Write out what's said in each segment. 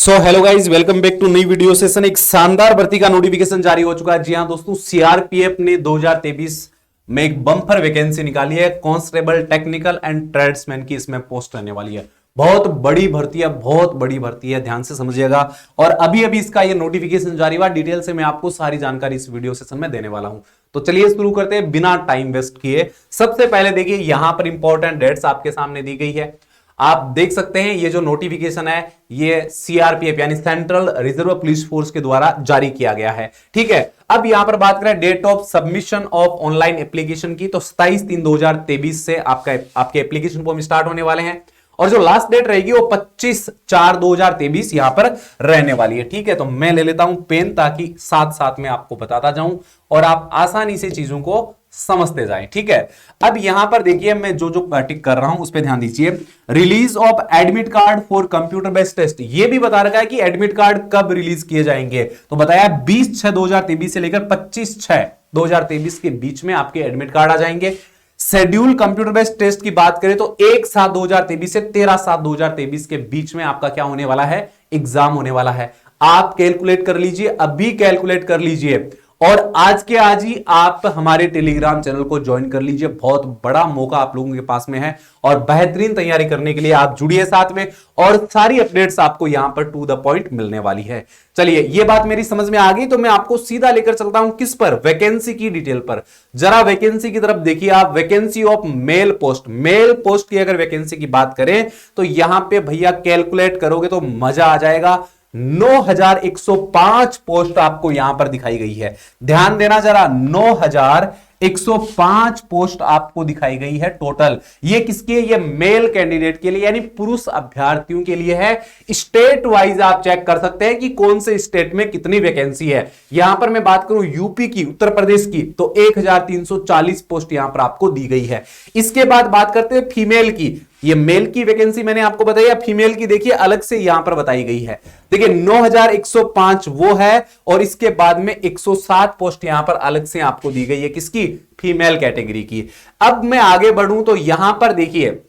Hello guys, welcome back to नई video session. एक शानदार भर्ती का नोटिफिकेशन जारी हो चुका है। जी हां दोस्तों, सीआरपीएफ ने 2023 में एक बम्पर वैकेंसी निकाली है। कांस्टेबल टेक्निकल एंड ट्रेड्समैन की इसमें पोस्ट रहने वाली है। बहुत बड़ी भर्ती है, बहुत बड़ी भर्ती है, ध्यान से समझिएगा। और अभी अभी इसका ये नोटिफिकेशन जारी हुआ, डिटेल से मैं आपको सारी जानकारी इस वीडियो सेशन में देने वाला हूं। तो चलिए शुरू करते हैं बिना टाइम वेस्ट किए। सबसे पहले देखिए, यहां पर इंपॉर्टेंट डेट्स आपके सामने दी गई है। आप देख सकते हैं ये जो नोटिफिकेशन है ये सीआरपीएफ यानी सेंट्रल रिजर्व पुलिस फोर्स के द्वारा जारी किया गया है। ठीक है, अब यहां पर बात करें date of submission of online application की, तो 27/3/2023 से आपके एप्लीकेशन फॉर्म स्टार्ट होने वाले हैं। और जो लास्ट डेट रहेगी वो 25/4/2023 यहां पर रहने वाली है। ठीक है, तो मैं ले लेता हूं पेन ताकि साथ साथ में आपको बताता जाऊं और आप आसानी से चीजों को समझते जाएं। ठीक है, अब यहां पर देखिए मैं जो जो टिक कर रहा हूं उस पर ध्यान दीजिए। Release of admit card for computer based test, ये भी बता रखा है कि एडमिट कार्ड कब रिलीज किए जाएंगे। तो बताया 20/6/2023 से लेकर 25/6/2023 के बीच में आपके एडमिट कार्ड आ जाएंगे। शेड्यूल कंप्यूटर बेस्ड टेस्ट की बात करें तो 1/7/2023 से 13/7/2023 के बीच में आपका क्या होने वाला है, एग्जाम होने वाला है। आप कैलकुलेट कर लीजिए, अभी कैलकुलेट कर लीजिए और आज के आज ही आप हमारे टेलीग्राम चैनल को ज्वाइन कर लीजिए। बहुत बड़ा मौका आप लोगों के पास में है और बेहतरीन तैयारी करने के लिए आप जुड़िए साथ में, और सारी अपडेट्स आपको यहां पर टू द पॉइंट मिलने वाली है। चलिए, ये बात मेरी समझ में आ गई तो मैं आपको सीधा लेकर चलता हूं किस पर, वैकेंसी की डिटेल पर। जरा वैकेंसी की तरफ देखिए आप। Vacancy of male post, mail post की अगर वैकेंसी की बात करें तो यहां पे भैया कैलकुलेट करोगे तो मजा आ जाएगा। 9105 पोस्ट आपको यहां पर दिखाई गई है। ध्यान देना जरा, 9105 पोस्ट आपको दिखाई गई है टोटल। ये किसके, ये मेल कैंडिडेट के लिए यानी पुरुष अभ्यर्थियों के लिए है। स्टेट वाइज आप चेक कर सकते हैं कि कौन से स्टेट में कितनी वैकेंसी है। यहां पर मैं बात करूं यूपी की, उत्तर प्रदेश की, तो 1340 पोस्ट यहां पर आपको दी गई है। इसके बाद बात करते हैं फीमेल की। ये मेल की वैकेंसी मैंने आपको बताई, फीमेल की देखिए अलग से यहां पर बताई गई है। देखिए 9105 वो है और इसके बाद में 107 पोस्ट यहां पर अलग से आपको दी गई है, किसकी, फीमेल कैटेगरी की। अब मैं आगे बढ़ूं तो यहां पर देखिए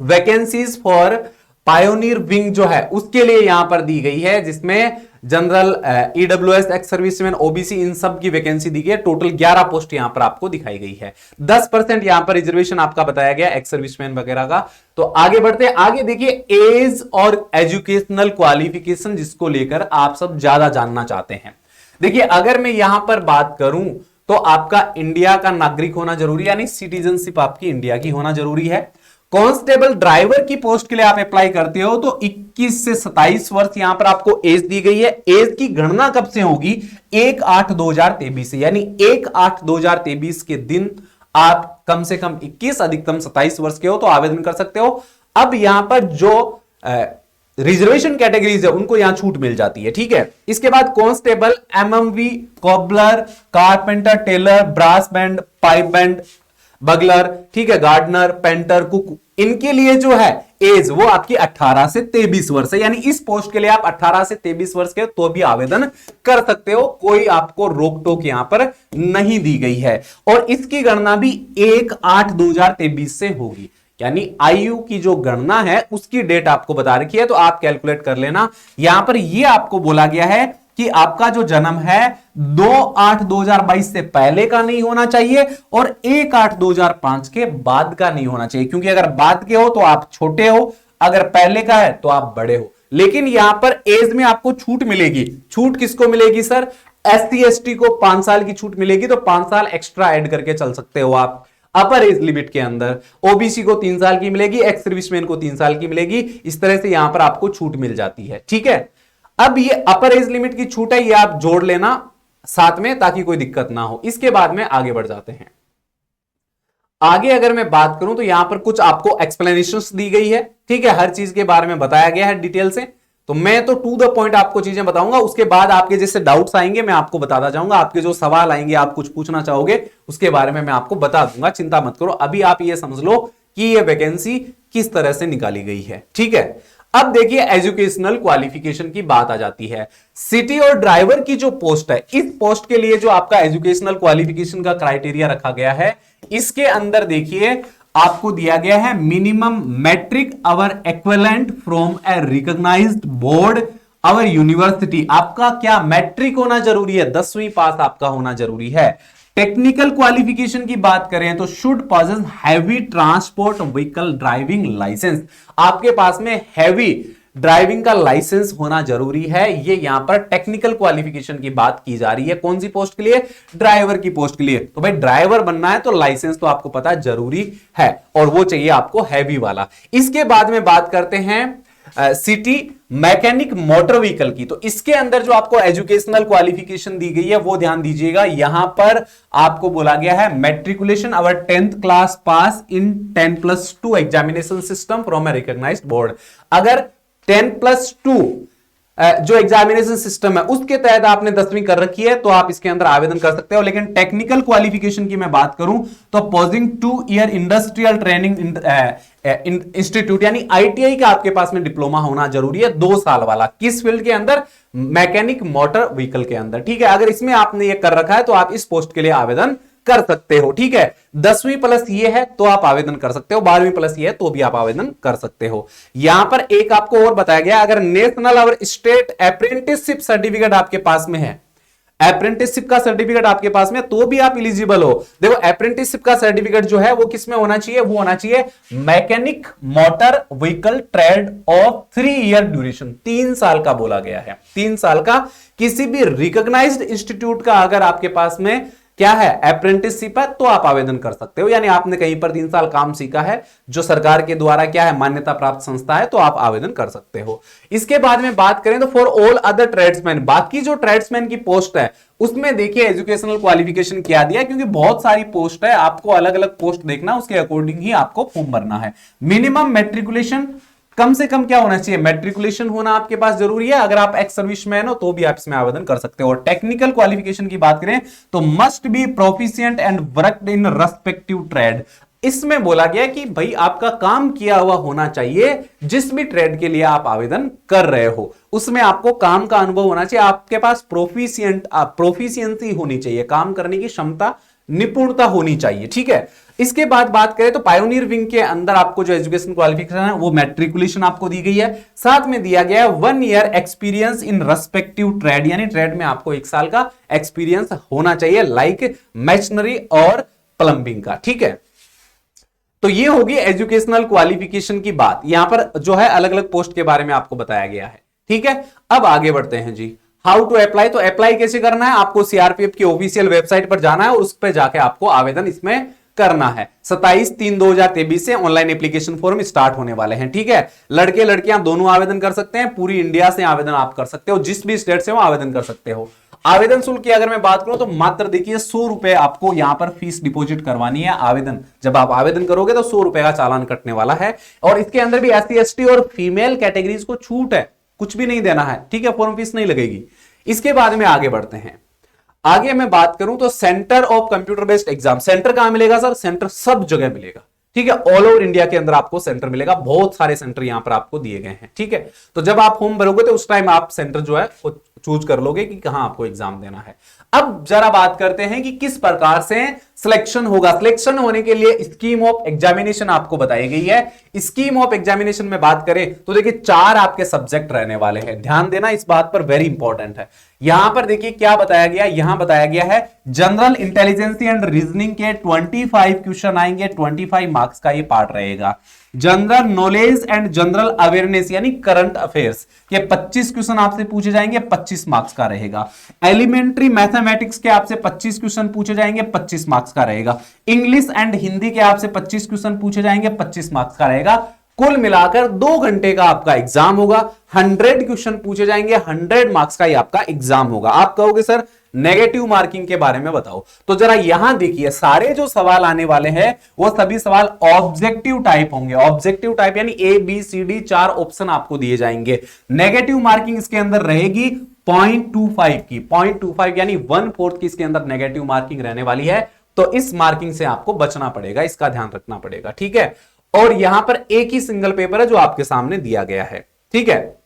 वैकेंसीज फॉर पायोनियर विंग जो है उसके लिए यहां पर दी गई है, जिसमें general, EWS, ex serviceman, OBC, इन सब की वैकेंसी दी गई है। टोटल 11 पोस्ट यहां पर आपको दिखाई गई है। 10% यहां पर रिजर्वेशन आपका बताया गया एक्स सर्विसमैन वगैरह का। तो आगे बढ़ते हैं, आगे देखिए एज और एजुकेशनल क्वालिफिकेशन, जिसको लेकर आप सब ज्यादा जानना चाहते हैं। देखिए अगर मैं यहां पर बात करूं तो आपका इंडिया का नागरिक होना जरूरी, यानी सिटीजनशिप आपकी इंडिया की होना जरूरी है। कांस्टेबल ड्राइवर की पोस्ट के लिए आप अप्लाई करते हो तो 21 से 27 वर्ष यहां पर आपको एज दी गई है। एज की गणना कब से होगी, 1/8/2023 से, यानी 1/8/2023 के दिन आप कम से कम 21 अधिकतम 27 वर्ष के हो तो आवेदन कर सकते हो। अब यहां पर जो रिजर्वेशन कैटेगरीज है उनको यहां छूट मिल जाती है। ठीक है, इसके बाद constable, MMV, cobbler, carpenter, tailor, brass band, pipe band, bugler, ठीक है, गार्डनर, पेंटर, कुक, इनके लिए जो है एज वो आपकी 18 से 23 वर्ष है। यानी इस पोस्ट के लिए आप 18 से 23 वर्ष के तो भी आवेदन कर सकते हो, कोई आपको रोक टोक यहां पर नहीं दी गई है। और इसकी गणना भी 1/8/2023 से होगी, यानी आयु की जो गणना है उसकी डेट आपको बता रखी है, तो आप कैलकुलेट कर लेना। यहां पर यह आपको बोला गया है कि आपका जो जन्म है 2/8/2022 से पहले का नहीं होना चाहिए और 1/8/2005 के बाद का नहीं होना चाहिए, क्योंकि अगर बाद के हो तो आप छोटे हो, अगर पहले का है तो आप बड़े हो। लेकिन यहां पर एज में आपको छूट मिलेगी। छूट किसको मिलेगी सर, SC ST को 5 साल की छूट मिलेगी, तो 5 साल एक्स्ट्रा ऐड करके चल सकते हो आप अपर एज लिमिट के अंदर। ओबीसी को 3 साल की मिलेगी, एक्स सर्विसमैन को 3 साल की मिलेगी। इस तरह से यहां पर आपको छूट मिल जाती है। ठीक है, अब ये अपर एज लिमिट की छूट है, ये आप जोड़ लेना साथ में ताकि कोई दिक्कत ना हो। इसके बाद में आगे बढ़ जाते हैं। आगे अगर मैं बात करूं तो यहां पर कुछ आपको एक्सप्लेनेशंस दी गई है। ठीक है, हर चीज के बारे में बताया गया है डिटेल से, तो मैं तो टू द पॉइंट आपको चीजें बताऊंगा। उसके बाद आपके जैसे डाउट्स आएंगे मैं आपको बताता जाऊंगा। आपके जो सवाल आएंगे, आप कुछ पूछना चाहोगे उसके बारे में मैं आपको बता दूंगा, चिंता मत करो। अभी आप ये समझ लो कि ये वैकेंसी किस तरह से निकाली गई है। ठीक है, अब देखिए एजुकेशनल क्वालिफिकेशन की बात आ जाती है। सिटी और ड्राइवर की जो पोस्ट है, इस पोस्ट के लिए जो आपका एजुकेशनल क्वालिफिकेशन का क्राइटेरिया रखा गया है, इसके अंदर देखिए आपको दिया गया है minimum matric or equivalent from a recognised board or university, आपका क्या मैट्रिक होना जरूरी है, 10वीं पास आपका होना जरूरी है। टेक्निकल क्वालिफिकेशन की बात करें तो should possess heavy transport vehicle driving licence, आपके पास में हैवी ड्राइविंग का लाइसेंस होना जरूरी है। ये यहां पर टेक्निकल क्वालिफिकेशन की बात की जा रही है, कौन सी पोस्ट के लिए, ड्राइवर की पोस्ट के लिए। तो भाई ड्राइवर बनना है तो लाइसेंस तो आपको पता जरूरी है, और वो चाहिए आपको हैवी वाला। इसके बाद में बात करते हैं सिटी मैकेनिक मोटर व्हीकल की, तो इसके अंदर जो आपको एजुकेशनल क्वालिफिकेशन दी गई है वो ध्यान दीजिएगा। यहां पर आपको बोला गया है matriculation or 10th class pass in 10+2 examination system from a recognised board. अगर 10+2 जो एग्जामिनेशन सिस्टम है उसके तहत आपने 10वीं कर रखी है तो आप इसके अंदर आवेदन कर सकते हो। लेकिन टेक्निकल क्वालिफिकेशन की मैं बात करूं तो opposing 2 year industrial training institute यानी आईटीआई का आपके पास में डिप्लोमा होना जरूरी है, 2 साल वाला। किस फील्ड के अंदर, मैकेनिक मोटर व्हीकल के अंदर, ठीक है। अगर इसमें आपने ये कर रखा है तो आप इस पोस्ट के लिए आवेदन कर सकते हो, ठीक है। 10वीं प्लस ये है तो आप आवेदन कर सकते हो, 12वीं प्लस ये है तो भी आप आवेदन कर सकते हो। यहां पर एक आपको और बताया गया, अगर नेशनल और स्टेट अप्रेंटिसशिप सर्टिफिकेट आपके पास में है, अप्रेंटिसशिप का सर्टिफिकेट आपके पास में, तो भी आप इलिजिबल हो। देखो अप्रेंटिसशिप का सर्टिफिकेट जो है वो किस में होना चाहिए, वो होना चाहिए mechanic motor vehicle trade off 3 year duration, 3 साल का बोला गया है, 3 साल का। किसी भी रिकॉग्नाइज्ड इंस्टीट्यूट का अगर आपके पास में क्या है, अप्रेंटिसशिप है, तो आप आवेदन कर सकते हो। यानी आपने कहीं पर 3 साल काम सीखा है जो सरकार के द्वारा क्या है, मान्यता प्राप्त संस्था है, तो आप आवेदन कर सकते हो। इसके बाद में बात करें तो फॉर ऑल अदर ट्रेड्समैन, बाकी जो ट्रेड्समैन की पोस्ट है उसमें देखिए एजुकेशनल क्वालिफिकेशन क्या दिया, क्योंकि बहुत सारी पोस्ट है, आपको अलग अलग पोस्ट देखना, उसके अकॉर्डिंग ही आपको फॉर्म भरना है। मिनिमम मैट्रिकुलेशन कम से कम क्या होना चाहिए, मैट्रिकुलेशन होना आपके पास जरूरी है। अगर आप एक्स सर्विसमैन हो तो भी आप इसमें आवेदन कर सकते हो। और टेक्निकल क्वालिफिकेशन की बात करें तो must be proficient and worked in respective trade. इसमें बोला गया कि भाई आपका काम किया हुआ होना चाहिए, जिस भी ट्रेड के लिए आप आवेदन कर रहे हो उसमें आपको काम का अनुभव होना चाहिए, आपके पास प्रोफिशिएंसी होनी चाहिए, काम करने की क्षमता, निपुणता होनी चाहिए, ठीक है। इसके बाद बात करें तो पायोनियर विंग के अंदर आपको जो एजुकेशन क्वालिफिकेशन है वो मैट्रिकुलेशन आपको दी गई है, साथ में दिया गया है 1 year experience in respective trade, यानी ट्रेड में आपको 1 साल का एक्सपीरियंस होना चाहिए, लाइक मशीनरी और प्लंबिंग का, ठीक है। तो ये होगी एजुकेशनल क्वालिफिकेशन की बात। यहां पर जो है अलग अलग पोस्ट के बारे में आपको बताया गया है, ठीक है। अब आगे बढ़ते हैं जी, हाउ टू अप्लाई। तो अप्लाई कैसे करना है, आपको सीआरपीएफ की ऑफिशियल वेबसाइट पर जाना है और उस पर जाके आपको आवेदन इसमें करना है। 27/3/2023 से ऑनलाइन एप्लीकेशन फॉर्म स्टार्ट होने वाले हैं, ठीक है। लड़के लड़कियां दोनों आवेदन कर सकते हैं, पूरी इंडिया से आवेदन आप कर सकते हो, जिस भी स्टेट से हो आवेदन कर सकते हो। आवेदन शुल्क की अगर मैं बात करूं तो मात्र देखिए 100 रुपए आपको यहां पर फीस डिपॉजिट करवानी है। आवेदन जब आप आवेदन करोगे तो 100 रुपए का चालान कटने वाला है। और इसके अंदर भी SC ST और फीमेल कैटेगरीज को छूट है, कुछ भी नहीं देना है, ठीक है, फॉर्म फीस नहीं लगेगी। इसके बाद में आगे बढ़ते हैं। आगे मैं बात करूं तो centre of computer based exam, centre कहां मिलेगा सर, सेंटर सब जगह मिलेगा, ठीक है। ऑल ओवर इंडिया के अंदर आपको सेंटर मिलेगा, बहुत सारे सेंटर यहां पर आपको दिए गए हैं, ठीक है। तो जब आप फॉर्म भरोगे तो उस टाइम आप सेंटर जो है वो चूज कर लोगे कि कहां आपको एग्जाम देना है। अब जरा बात करते हैं कि किस प्रकार से सिलेक्शन होगा। सिलेक्शन होने के लिए स्कीम ऑफ एग्जामिनेशन आपको बताई गई है। स्कीम ऑफ एग्जामिनेशन में बात करें तो देखिए 4 आपके सब्जेक्ट रहने वाले हैं, ध्यान देना इस बात पर, वेरी इंपॉर्टेंट है। यहां पर देखिए क्या बताया गया, यहां बताया गया है जनरल इंटेलिजेंस एंड रीजनिंग के 25 क्वेश्चन आएंगे, 25 मार्क्स का ये पार्ट रहेगा। General knowledge and general awareness यानी करंट अफेयर्स के 25 क्वेश्चन आपसे पूछे जाएंगे, 25 मार्क्स का रहेगा। एलिमेंट्री मैथमेटिक्स के आपसे 25 क्वेश्चन पूछे जाएंगे, 25 मार्क्स का रहेगा। इंग्लिश एंड हिंदी के आपसे 25 क्वेश्चन पूछे जाएंगे, 25 मार्क्स का रहेगा। कुल मिलाकर 2 घंटे का आपका एग्जाम होगा, 100 क्वेश्चन पूछे जाएंगे, 100 मार्क्स का ही आपका एग्जाम होगा। आप कहोगे सर नेगेटिव मार्किंग के बारे में बताओ, तो जरा यहां देखिए सारे जो सवाल आने वाले हैं वो सभी सवाल ऑब्जेक्टिव टाइप होंगे। ऑब्जेक्टिव टाइप यानी ABCD 4 ऑप्शन आपको दिए जाएंगे। नेगेटिव मार्किंग इसके अंदर रहेगी 0.25 की, 0.25 यानी 1/4 की इसके अंदर नेगेटिव मार्किंग रहने वाली है। तो इस मार्किंग से आपको बचना पड़ेगा, इसका ध्यान रखना पड़ेगा, ठीक है। और यहां पर एक ही सिंगल पेपर है जो आपके सामने दिया गया है, ठीक है।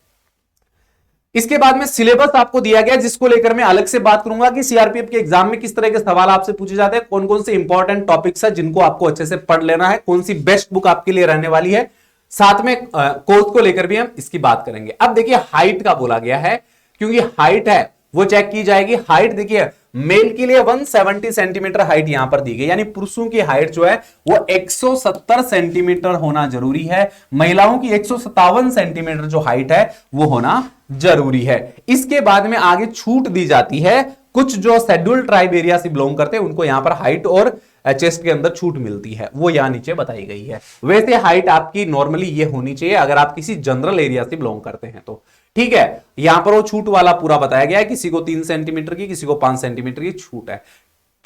इसके बाद में सिलेबस आपको दिया गया, जिसको लेकर मैं अलग से बात करूंगा कि सीआरपीएफ के एग्जाम में किस तरह के सवाल आपसे पूछे जाते हैं, कौन कौन से इंपॉर्टेंट टॉपिक्स है जिनको आपको अच्छे से पढ़ लेना है, कौन सी बेस्ट बुक आपके लिए रहने वाली है। साथ में कोर्स को लेकर भी हम इसकी बात करेंगे। अब देखिए हाइट का बोला गया है, क्योंकि हाइट है वो चेक की जाएगी। हाइट देखिए मेल के लिए 170 सेंटीमीटर हाइट यहां पर दी गई, यानी पुरुषों की हाइट जो है वो 170 सेंटीमीटर होना जरूरी है। महिलाओं की 157 सेंटीमीटर जो हाइट है वो होना जरूरी है। इसके बाद में आगे छूट दी जाती है, कुछ जो शेड्यूल्ड ट्राइब एरिया से बिलोंग करते हैं उनको यहां पर हाइट और चेस्ट के अंदर छूट मिलती है, वो यहां नीचे बताई गई है। वैसे हाइट आपकी नॉर्मली ये होनी चाहिए अगर आप किसी जनरल एरिया से बिलोंग करते हैं तो, ठीक है। यहां पर वो छूट वाला पूरा बताया गया है, किसी को 3 सेंटीमीटर की, किसी को 5 सेंटीमीटर की छूट है।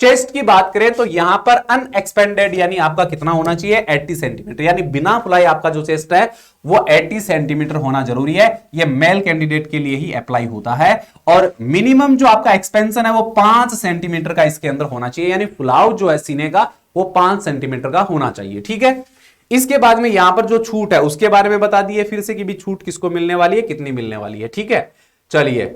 चेस्ट की बात करें तो यहां पर अनएक्सपेंडेड यानी आपका कितना होना चाहिए 80 सेंटीमीटर, यानी बिना फुलाई आपका जो चेस्ट है वो 80 सेंटीमीटर होना जरूरी है। यह मेल कैंडिडेट के लिए ही अप्लाई होता है। और मिनिमम जो आपका एक्सपेंशन है वो 5 सेंटीमीटर का इसके अंदर होना चाहिए, यानी फुलाव जो है सीने का वो 5 सेंटीमीटर का होना चाहिए, ठीक है। इसके बाद में यहां पर जो छूट है उसके बारे में बता दिए फिर से कि भी छूट किसको मिलने वाली है, कितनी मिलने वाली है, ठीक है। चलिए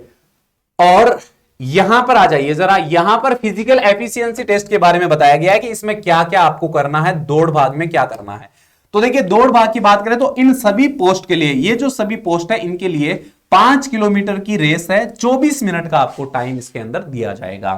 और यहां पर आ जाइए जरा, यहां पर फिजिकल एफिशिएंसी टेस्ट के बारे में बताया गया है कि इसमें क्या क्या आपको करना है, दौड़ भाग में क्या करना है। तो देखिए दौड़ भाग की बात करें तो इन सभी पोस्ट के लिए, ये जो सभी पोस्ट है इनके लिए 5 किलोमीटर की रेस है, 24 मिनट का आपको टाइम इसके अंदर दिया जाएगा।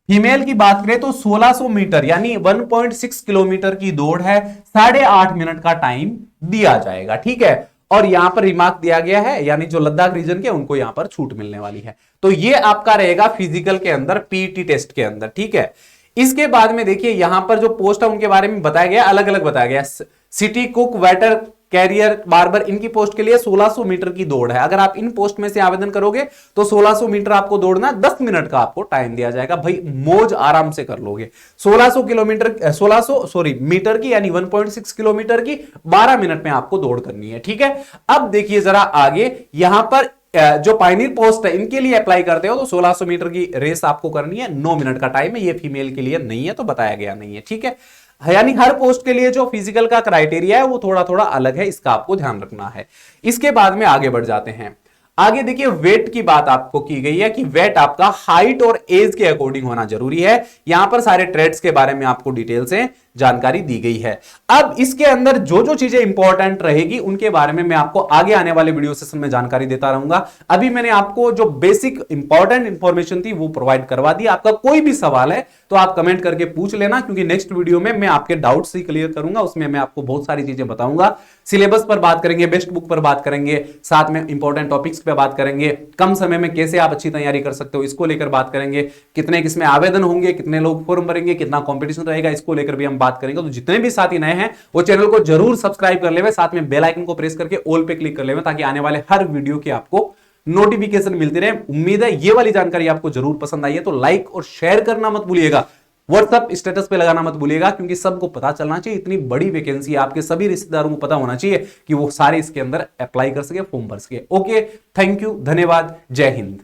फीमेल की बात करें तो 1600 मीटर यानी 1.6 किलोमीटर की दौड़ है, 8.5 मिनट का टाइम दिया जाएगा, ठीक है। और यहां पर रिमार्क दिया गया है, यानी जो लद्दाख रीजन के उनको यहां पर छूट मिलने वाली है। तो ये आपका रहेगा फिजिकल के अंदर, पीटी टेस्ट के अंदर, ठीक है। इसके बाद में देखिए यहां पर जो पोस्ट है उनके बारे में बताया गया, अलग अलग बताया गया। City cook, waiter, carrier, barber, इनकी पोस्ट के लिए 1600 मीटर की दौड़ है। अगर आप इन पोस्ट में से आवेदन करोगे तो 1600 मीटर आपको दौड़ना, 10 मिनट का आपको टाइम दिया जाएगा। भाई मौज आराम से कर लोगे। 1600 मीटर की यानी 1.6 किलोमीटर की 12 मिनट में आपको दौड़ करनी है, ठीक है। अब देखिए जरा आगे, यहां पर जो पायनियर पोस्ट है इनके लिए अप्लाई करते हो तो 1600 मीटर की रेस आपको करनी है, 9 मिनट का टाइम है। ये फीमेल के लिए नहीं है तो बताया गया नहीं है, ठीक है। यानी हर पोस्ट के लिए जो फिजिकल का क्राइटेरिया है वो थोड़ा थोड़ा अलग है, इसका आपको ध्यान रखना है। इसके बाद में आगे बढ़ जाते हैं। आगे देखिए वेट की बात आपको की गई है कि वेट आपका हाइट और एज के अकॉर्डिंग होना जरूरी है। यहां पर सारे ट्रेड्स के बारे में आपको डिटेल से जानकारी दी गई है। अब इसके अंदर जो जो चीजें इंपॉर्टेंट रहेगी उनके बारे में मैं आपको आगे आने वाले वीडियो सेशन में जानकारी देता रहूंगा। अभी मैंने आपको जो बेसिक इंपॉर्टेंट इंफॉर्मेशन थी वो प्रोवाइड करवा दी। आपका कोई भी सवाल है तो आप कमेंट करके पूछ लेना, क्योंकि नेक्स्ट वीडियो में मैं आपके डाउट्स ही क्लियर करूंगा। उसमें मैं आपको बहुत सारी चीजें बताऊंगा। सिलेबस पर बात करेंगे, बेस्ट बुक पर बात करेंगे, साथ में इंपॉर्टेंट टॉपिक्स पे बात करेंगे, कम समय में कैसे आप अच्छी तैयारी कर सकते हो इसको लेकर बात करेंगे, कितने किसमें आवेदन होंगे, कितने लोग फॉर्म भरेंगे, कितना कंपटीशन रहेगा, इसको लेकर भी हम बात करेंगे। तो जितने भी साथी नए हैं वो चैनल को जरूर सब्सक्राइब कर लेवे, साथ में बेल आइकन को प्रेस करके ऑल पे क्लिक कर लेवे, ताकि आने वाले हर वीडियो की आपको नोटिफिकेशन मिलती रहे। उम्मीद है ये वाली जानकारी आपको जरूर पसंद आई है, तो लाइक और शेयर करना मत भूलिएगा। व्हाट्सएप स्टेटस पे लगाना मत भूलिएगा, क्योंकि सबको पता चलना चाहिए इतनी बड़ी वैकेंसी है। आपके सभी रिश्तेदारों को पता होना चाहिए कि वो सारे इसके अंदर अप्लाई कर सके, फॉर्म भर सके। ओके, थैंक यू, धन्यवाद, जय हिंद।